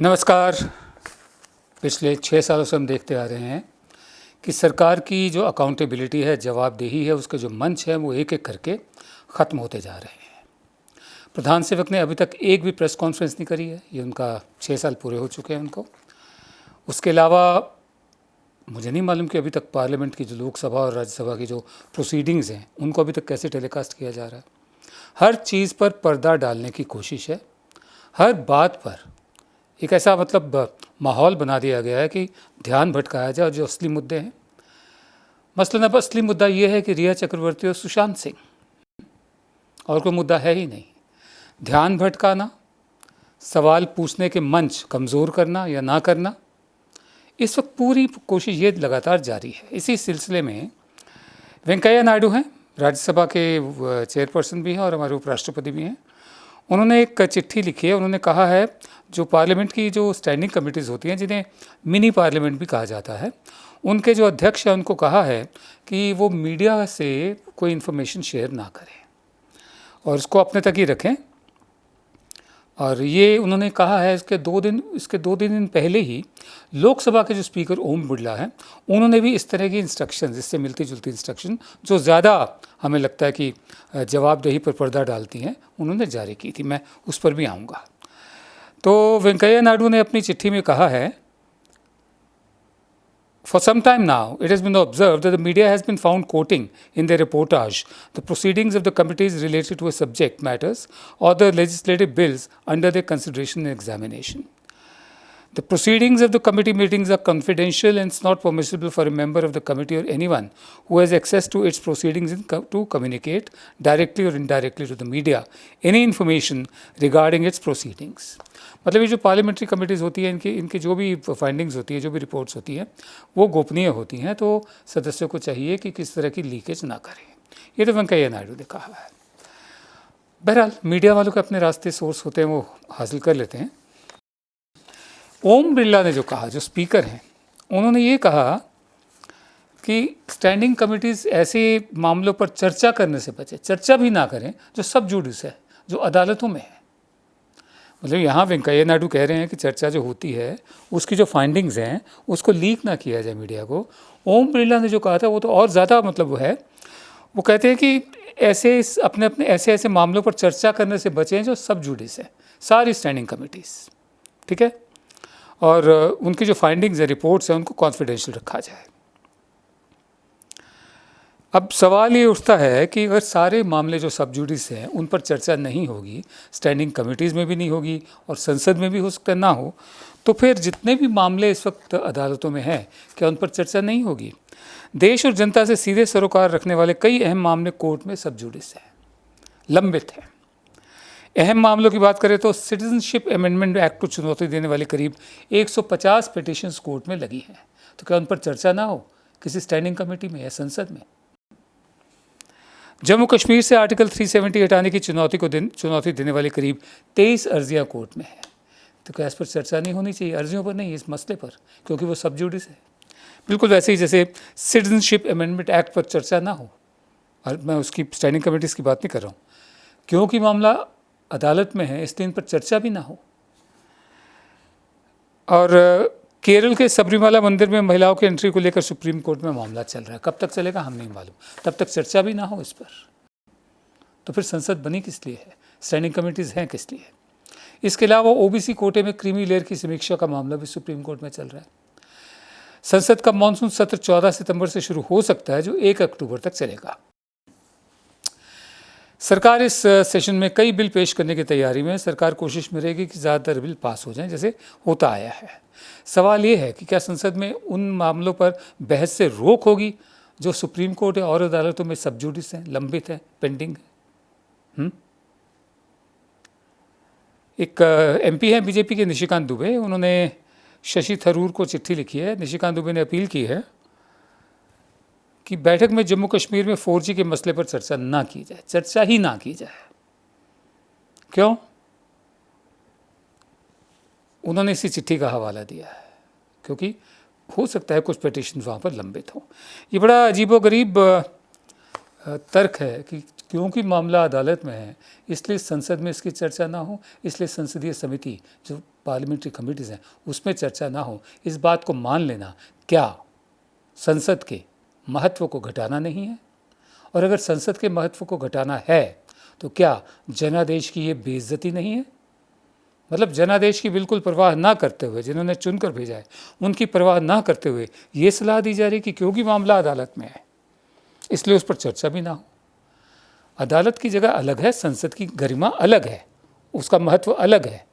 नमस्कार। पिछले 6 सालों से हम देखते आ रहे हैं कि सरकार की जो अकाउंटेबिलिटी है, जवाबदेही है, उसके जो मंच हैं वो एक एक करके ख़त्म होते जा रहे हैं। प्रधान सेवक ने अभी तक एक भी प्रेस कॉन्फ्रेंस नहीं करी है। ये उनका 6 साल पूरे हो चुके हैं उनको। उसके अलावा मुझे नहीं मालूम कि अभी तक पार्लियामेंट की जो लोकसभा और राज्यसभा की जो प्रोसीडिंग्स हैं उनको अभी तक कैसे टेलीकास्ट किया जा रहा है। हर चीज़ पर पर्दा डालने की कोशिश है। हर बात पर एक ऐसा माहौल बना दिया गया है कि ध्यान भटकाया जाए। और जो असली मुद्दे हैं, मसलन अब असली मुद्दा ये है कि रिया चक्रवर्ती और सुशांत सिंह, और कोई मुद्दा है ही नहीं। ध्यान भटकाना, सवाल पूछने के मंच कमज़ोर करना या ना करना, इस वक्त पूरी कोशिश ये लगातार जारी है। इसी सिलसिले में वेंकैया नायडू हैं, राज्यसभा के चेयरपर्सन भी हैं और हमारे उपराष्ट्रपति भी हैं। उन्होंने एक चिट्ठी लिखी है। उन्होंने कहा है जो पार्लियामेंट की जो स्टैंडिंग कमेटीज़ होती हैं, जिन्हें मिनी पार्लियामेंट भी कहा जाता है, उनके जो अध्यक्ष हैं उनको कहा है कि वो मीडिया से कोई इन्फॉर्मेशन शेयर ना करें और उसको अपने तक ही रखें। और ये उन्होंने कहा है इसके दो दिन पहले ही लोकसभा के जो स्पीकर ओम बिरला हैं, उन्होंने भी इस तरह की इंस्ट्रक्शन, इससे मिलती जुलती इंस्ट्रक्शन जो ज़्यादा हमें लगता है कि जवाबदेही पर पर्दा डालती हैं, उन्होंने जारी की थी। मैं उस पर भी आऊँगा। तो वेंकैया नायडू ने अपनी चिट्ठी में कहा है, For some time now, it has been observed that the media has been found quoting in their reportage the proceedings of the committees related to a subject matters or the legislative bills under their consideration and examination. The proceedings of the committee meetings are confidential and it's not permissible for a member of the committee or anyone who has access to its proceedings to communicate directly or indirectly to the media any information regarding its proceedings. मतलब ये जो parliamentary committees होती हैं, इनकी जो भी findings होती है, जो भी रिपोर्ट्स होती हैं, वो गोपनीय होती हैं। तो सदस्यों को चाहिए कि किस तरह की लीकेज ना करें। ये तो वेंकैया नायडू ने कहा है। बहरहाल मीडिया वालों के अपने रास्ते सोर्स होते हैं, वो हासिल कर लेते हैं। ओम बिरला ने जो कहा, जो स्पीकर हैं, उन्होंने ये कहा कि स्टैंडिंग कमेटीज़ ऐसे मामलों पर चर्चा करने से बचे, चर्चा भी ना करें जो सब जुडिस है, जो अदालतों में है। मतलब यहाँ वेंकैया नायडू कह रहे हैं कि चर्चा जो होती है उसकी जो फाइंडिंग्स हैं उसको लीक ना किया जाए मीडिया को। ओम बिरला ने जो कहा था वो तो और ज़्यादा वो है। वो कहते हैं कि अपने ऐसे मामलों पर चर्चा करने से बचें जो सब जुडिस है, सारी स्टैंडिंग कमेटीज़, ठीक है, और उनकी जो फाइंडिंग्स है, रिपोर्ट्स हैं, उनको कॉन्फिडेंशियल रखा जाए। अब सवाल ये उठता है कि अगर सारे मामले जो सब जुडिस हैं उन पर चर्चा नहीं होगी, स्टैंडिंग कमेटीज़ में भी नहीं होगी और संसद में भी हो सकता ना हो, तो फिर जितने भी मामले इस वक्त अदालतों में हैं, क्या उन पर चर्चा नहीं होगी? देश और जनता से सीधे सरोकार रखने वाले कई अहम मामले कोर्ट में सब जुडिस हैं, लंबित हैं। अहम मामलों की बात करें तो सिटीजनशिप अमेंडमेंट एक्ट को चुनौती देने वाली करीब 150 पिटीशंस कोर्ट में लगी हैं। तो क्या उन पर चर्चा ना हो किसी स्टैंडिंग कमेटी में या संसद में? जम्मू कश्मीर से आर्टिकल 370 हटाने की चुनौती देने वाली करीब 23 अर्जियाँ कोर्ट में है। तो क्या इस पर चर्चा नहीं होनी चाहिए? अर्जियों पर नहीं, इस मसले पर, क्योंकि वो सब जुडिस है। बिल्कुल वैसे ही जैसे सिटीजनशिप अमेंडमेंट एक्ट पर चर्चा ना हो, और मैं उसकी स्टैंडिंग कमेटीज़ की बात नहीं कर रहा हूँ, क्योंकि मामला अदालत में है इसलिए इन पर चर्चा भी ना हो। और केरल के सबरीमाला मंदिर में महिलाओं की एंट्री को लेकर सुप्रीम कोर्ट में मामला चल रहा है। कब तक चलेगा हम नहीं मालूम। तब तक चर्चा भी ना हो इस पर, तो फिर संसद बनी किस लिए है? स्टैंडिंग कमेटीज़ हैं किस लिए? इसके अलावा ओबीसी कोटे में क्रीमी लेयर की समीक्षा का मामला भी सुप्रीम कोर्ट में चल रहा है। संसद का मानसून सत्र 14 सितंबर से शुरू हो सकता है, जो 1 अक्टूबर तक चलेगा। सरकार इस सेशन में कई बिल पेश करने की तैयारी में। सरकार कोशिश में रहेगी कि ज़्यादातर बिल पास हो जाएं, जैसे होता आया है। सवाल ये है कि क्या संसद में उन मामलों पर बहस से रोक होगी जो सुप्रीम कोर्ट और अदालतों में सब जुडिस हैं, लंबित हैं, पेंडिंग है? एक एमपी हैं बीजेपी के, निशिकांत दुबे, उन्होंने शशि थरूर को चिट्ठी लिखी है। निशिकांत दुबे ने अपील की है कि बैठक में जम्मू कश्मीर में 4G के मसले पर चर्चा ना की जाए, चर्चा ही ना की जाए। क्यों? उन्होंने इसी चिट्ठी का हवाला दिया है क्योंकि हो सकता है कुछ पिटीशन वहाँ पर लंबित हों। ये बड़ा अजीबोगरीब तर्क है कि क्योंकि मामला अदालत में है इसलिए संसद में इसकी चर्चा ना हो, इसलिए संसदीय समिति जो पार्लियामेंट्री कमेटीज़ हैं उसमें चर्चा ना हो, इस बात को मान लेना क्या संसद के महत्व को घटाना नहीं है? और अगर संसद के महत्व को घटाना है तो क्या जनादेश की ये बेइज्जती नहीं है? मतलब जनादेश की बिल्कुल परवाह ना करते हुए, जिन्होंने चुनकर भेजा है उनकी परवाह ना करते हुए ये सलाह दी जा रही कि क्योंकि मामला अदालत में है इसलिए उस पर चर्चा भी ना हो। अदालत की जगह अलग है, संसद की गरिमा अलग है, उसका महत्व अलग है।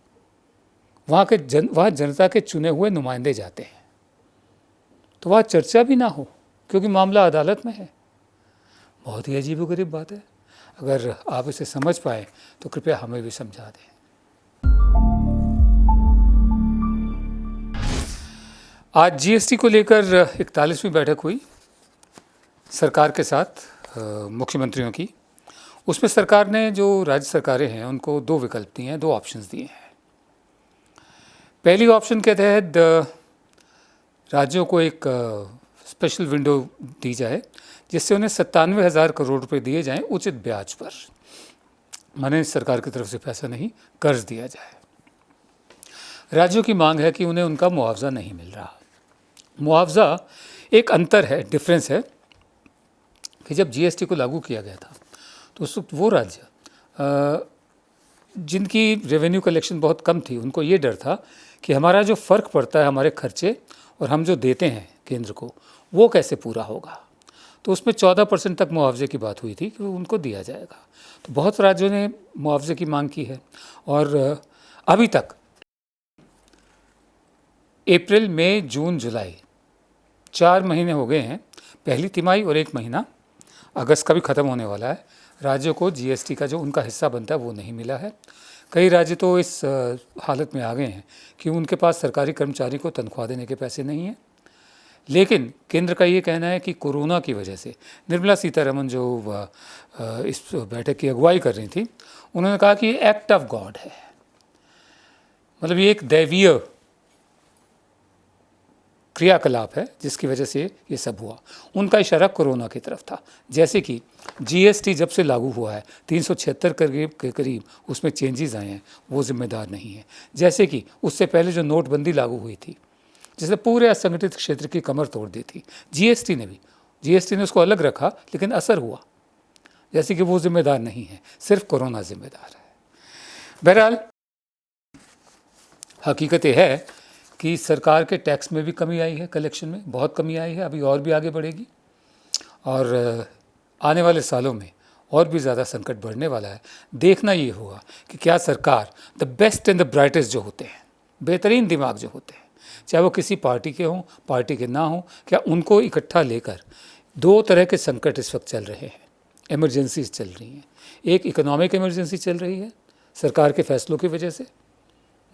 वहाँ जनता के चुने हुए नुमाइंदे जाते हैं, तो वहाँ चर्चा भी ना हो क्योंकि मामला अदालत में है। बहुत ही अजीबोगरीब बात है। अगर आप इसे समझ पाए तो कृपया हमें भी समझा दें। आज जीएसटी को लेकर 41वीं बैठक हुई सरकार के साथ मुख्यमंत्रियों की। उसमें सरकार ने जो राज्य सरकारें हैं उनको दो विकल्प दिए हैं, दो ऑप्शंस दिए हैं। पहली ऑप्शन के तहत राज्यों को एक स्पेशल विंडो दी जाए जिससे उन्हें 97,000 करोड़ रुपए दिए जाएं उचित ब्याज पर, माने सरकार की तरफ से पैसा नहीं, कर्ज दिया जाए। राज्यों की मांग है कि उन्हें उनका मुआवजा नहीं मिल रहा। मुआवजा एक अंतर है, डिफरेंस है कि जब जीएसटी को लागू किया गया था तो उस वक्त वो राज्य जिनकी रेवेन्यू कलेक्शन बहुत कम थी उनको ये डर था कि हमारा जो फ़र्क पड़ता है हमारे खर्चे और हम जो देते हैं केंद्र को वो कैसे पूरा होगा। तो उसमें 14% तक मुआवजे की बात हुई थी कि उनको दिया जाएगा। तो बहुत राज्यों ने मुआवजे की मांग की है और अभी तक अप्रैल, मई, जून, जुलाई 4 महीने हो गए हैं, पहली तिमाही और 1 महीना अगस्त का भी ख़त्म होने वाला है। राज्यों को जीएसटी का जो उनका हिस्सा बनता है वो नहीं मिला है। कई राज्य तो इस हालत में आ गए हैं कि उनके पास सरकारी कर्मचारी को तनख्वाह देने के पैसे नहीं हैं। लेकिन केंद्र का ये कहना है कि कोरोना की वजह से, निर्मला सीतारमण जो इस बैठक की अगुवाई कर रही थी, उन्होंने कहा कि ये एक्ट ऑफ गॉड है, मतलब ये एक दैवीय क्रियाकलाप है जिसकी वजह से ये सब हुआ। उनका इशारा कोरोना की तरफ था। जैसे कि जीएसटी जब से लागू हुआ है 376 के करीब उसमें चेंजेस आए हैं, वो जिम्मेदार नहीं है। जैसे कि उससे पहले जो नोटबंदी लागू हुई थी जिसने पूरे असंगठित क्षेत्र की कमर तोड़ दी थी, जीएसटी ने उसको अलग रखा लेकिन असर हुआ। जैसे कि वो जिम्मेदार नहीं है, सिर्फ कोरोना जिम्मेदार है। बहरहाल हकीकत यह है कि सरकार के टैक्स में भी कमी आई है, कलेक्शन में बहुत कमी आई है, अभी और भी आगे बढ़ेगी और आने वाले सालों में और भी ज़्यादा संकट बढ़ने वाला है। देखना ये होगा कि क्या सरकार the best and the brightest जो होते हैं, बेहतरीन दिमाग जो होते हैं, चाहे वो किसी पार्टी के हों, पार्टी के ना हों, क्या उनको इकट्ठा लेकर, दो तरह के संकट इस वक्त चल रहे हैं, इमरजेंसीज चल रही हैं। एक इकोनॉमिक इमरजेंसी चल रही है सरकार के फैसलों की वजह से,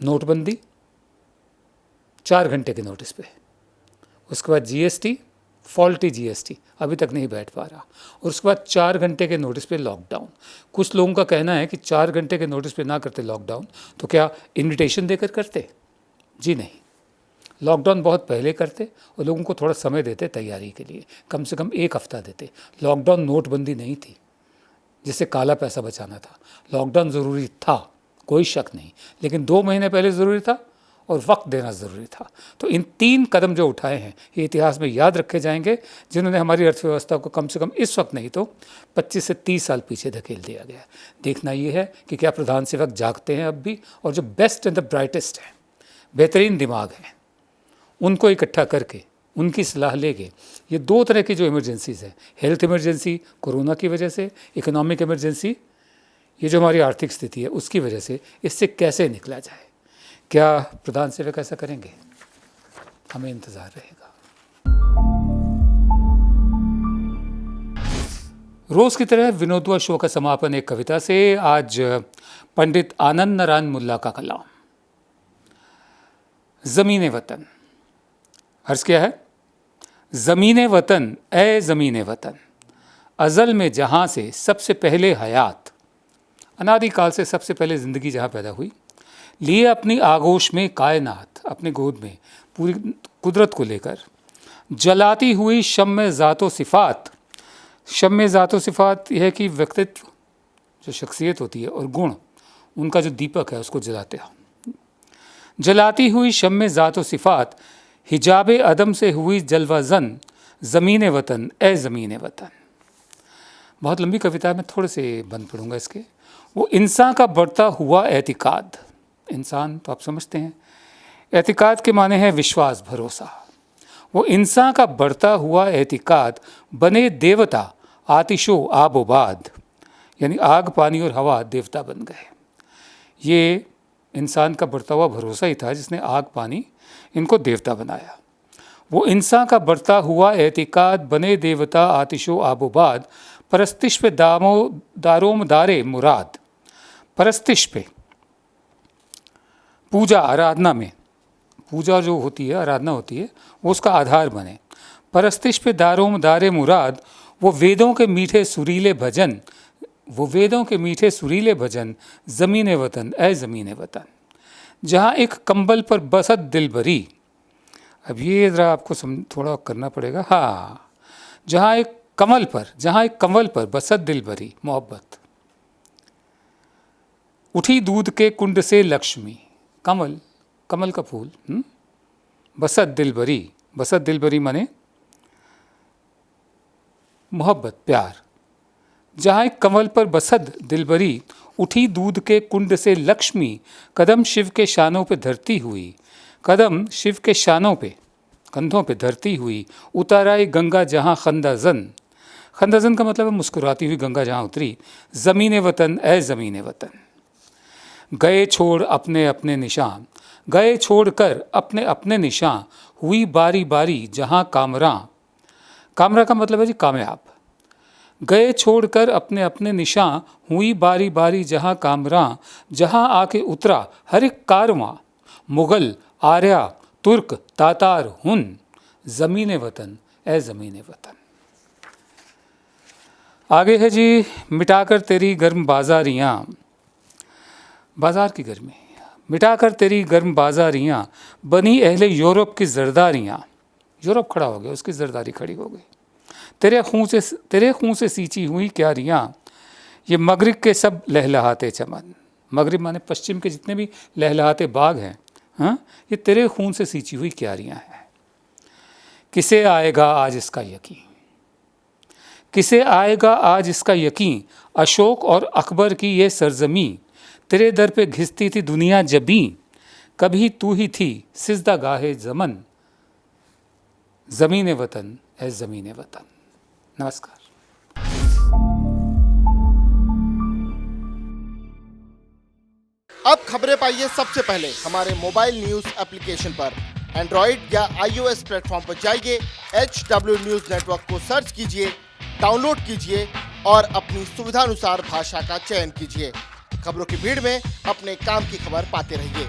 नोटबंदी 4 घंटे के नोटिस पे, उसके बाद जीएसटी, फॉल्टी जीएसटी अभी तक नहीं बैठ पा रहा, और उसके बाद 4 घंटे के नोटिस पे लॉकडाउन। कुछ लोगों का कहना है कि 4 घंटे के नोटिस पे ना करते लॉकडाउन तो क्या इनविटेशन देकर करते? जी नहीं, लॉकडाउन बहुत पहले करते और लोगों को थोड़ा समय देते तैयारी के लिए, कम से कम 1 हफ्ता देते। लॉकडाउन नोटबंदी नहीं थी जिससे काला पैसा बचाना था। लॉकडाउन ज़रूरी था, कोई शक नहीं, लेकिन 2 महीने पहले ज़रूरी था और वक्त देना ज़रूरी था। तो इन 3 कदम जो उठाए हैं ये इतिहास में याद रखे जाएंगे, जिन्होंने हमारी अर्थव्यवस्था को कम से कम इस वक्त नहीं तो 25 से 30 साल पीछे धकेल दिया गया। देखना ये है कि क्या प्रधान सेवक जागते हैं अब भी, और जो बेस्ट एंड द ब्राइटेस्ट हैं, बेहतरीन दिमाग हैं, उनको इकट्ठा करके उनकी सलाह लेके ये 2 तरह की जो इमरजेंसीज़ है, हेल्थ इमरजेंसी कोरोना की वजह से, इकोनॉमिक इमरजेंसी ये जो हमारी आर्थिक स्थिति है उसकी वजह से, इससे कैसे निकला जाए। क्या प्रधान सेवक ऐसा करेंगे? हमें इंतज़ार रहेगा। रोज़ की तरह विनोदवा शो का समापन एक कविता से। आज पंडित आनंद नारायण मुल्ला का कलाम, ज़मीने वतन। अर्ज़ क्या है? ज़मीने वतन ए ज़मीने वतन, अज़ल में जहाँ से सबसे पहले हयात, अनादिकाल से सबसे पहले ज़िंदगी जहाँ पैदा हुई, लिए अपनी आगोश में कायनात, अपने गोद में पूरी कुदरत को लेकर, जलाती हुई शम्मे ज़ातो सिफ़ात। शम्मे ज़ातो सिफ़ात यह है कि व्यक्तित्व, जो शख्सियत होती है और गुण, उनका जो दीपक है उसको जलाते हो। जलाती हुई शम्मे ज़ात व सिफ़ात, हिजाबे अदम से हुई जलवा जन, ज़मीन वतन ए ज़मीन वतन। बहुत लंबी कविता है, मैं थोड़े से बंद पढ़ूंगा इसके। वो इंसान का बढ़ता हुआ एतिकाद, इंसान तो आप समझते हैं, एतिकाद के माने हैं विश्वास, भरोसा। वो इंसान का बढ़ता हुआ एतिकाद, बने देवता आतिशो आबोबाद, यानी आग पानी और हवा देवता बन गए। ये इंसान का बढ़ता हुआ भरोसा ही था जिसने आग पानी इनको देवता बनाया। वो इंसान का बढ़ता हुआ एतिकाद, बने देवता आतिशो आबोबाद, परस्तिश पे दारोम दारे मुराद। परस्तिश पे, पूजा आराधना में, पूजा जो होती है, आराधना होती है, वो उसका आधार बने। परस्तिश पे दारोम दारे मुराद, वो वेदों के मीठे सुरीले भजन, वो वेदों के मीठे सुरीले भजन, ज़मीन वतन ए ज़मीन वतन। जहाँ एक कंबल पर बसत दिल भरी, अब ये ज़रा आपको थोड़ा करना पड़ेगा। हाँ, जहाँ एक कंवल पर बसत दिल भरी, मोहब्बत। उठी दूध के कुंड से लक्ष्मी, कमल, कमल का फूल, बसत दिल भरी माने मोहब्बत, प्यार। जहाँ एक कंवल पर बसत दिलबरी, उठी दूध के कुंड से लक्ष्मी, कदम शिव के शानों पे धरती हुई, कदम शिव के शानों पे, कंधों पे धरती हुई, उताराई गंगा जहाँ खंदाजन, खंदाजन का मतलब है मुस्कुराती हुई गंगा जहाँ उतरी, ज़मीन वतन ए ज़मीन वतन। गए छोड़ अपने अपने निशान, गए छोड़ कर अपने अपने निशान, हुई बारी बारी जहाँ कामरां, कामरा का मतलब है जी कामयाब। गए छोड़कर अपने अपने निशान, हुई बारी बारी जहाँ कामरां, जहाँ आके उतरा हर एक कारवां, मुग़ल आर्या तुर्क तातार हुन, ज़मीन वतन ए ज़मीन वतन। आगे है जी, मिटाकर तेरी गर्म बाजारियाँ, बाजार की गर्मी, मिटाकर तेरी गर्म बाजारियाँ, बनी अहले यूरोप की जरदारियाँ, यूरोप खड़ा हो गया, उसकी जरदारी खड़ी हो गई। तेरे खून से सींची हुई क्यारियाँ, ये मगरिब के सब लहलहाते चमन, मगरिब माने पश्चिम के जितने भी लहलहाते बाग हैं, हाँ, ये तेरे खून से सींची हुई क्यारियाँ हैं। किसे आएगा आज इसका यकीन, किसे आएगा आज इसका यकीन, अशोक और अकबर की ये सरजमी, तेरे दर पे घिसती थी दुनिया जबी, कभी तू ही थी सिजदा गाहे ज़मन, ज़मीन वतन ए ज़मीन वतन। नमस्कार। अब खबरें पाइए सबसे पहले हमारे मोबाइल न्यूज एप्लीकेशन पर। एंड्रॉइड या iOS प्लेटफॉर्म पर जाइए, HW न्यूज नेटवर्क को सर्च कीजिए, डाउनलोड कीजिए और अपनी सुविधानुसार भाषा का चयन कीजिए। खबरों की भीड़ में अपने काम की खबर पाते रहिए।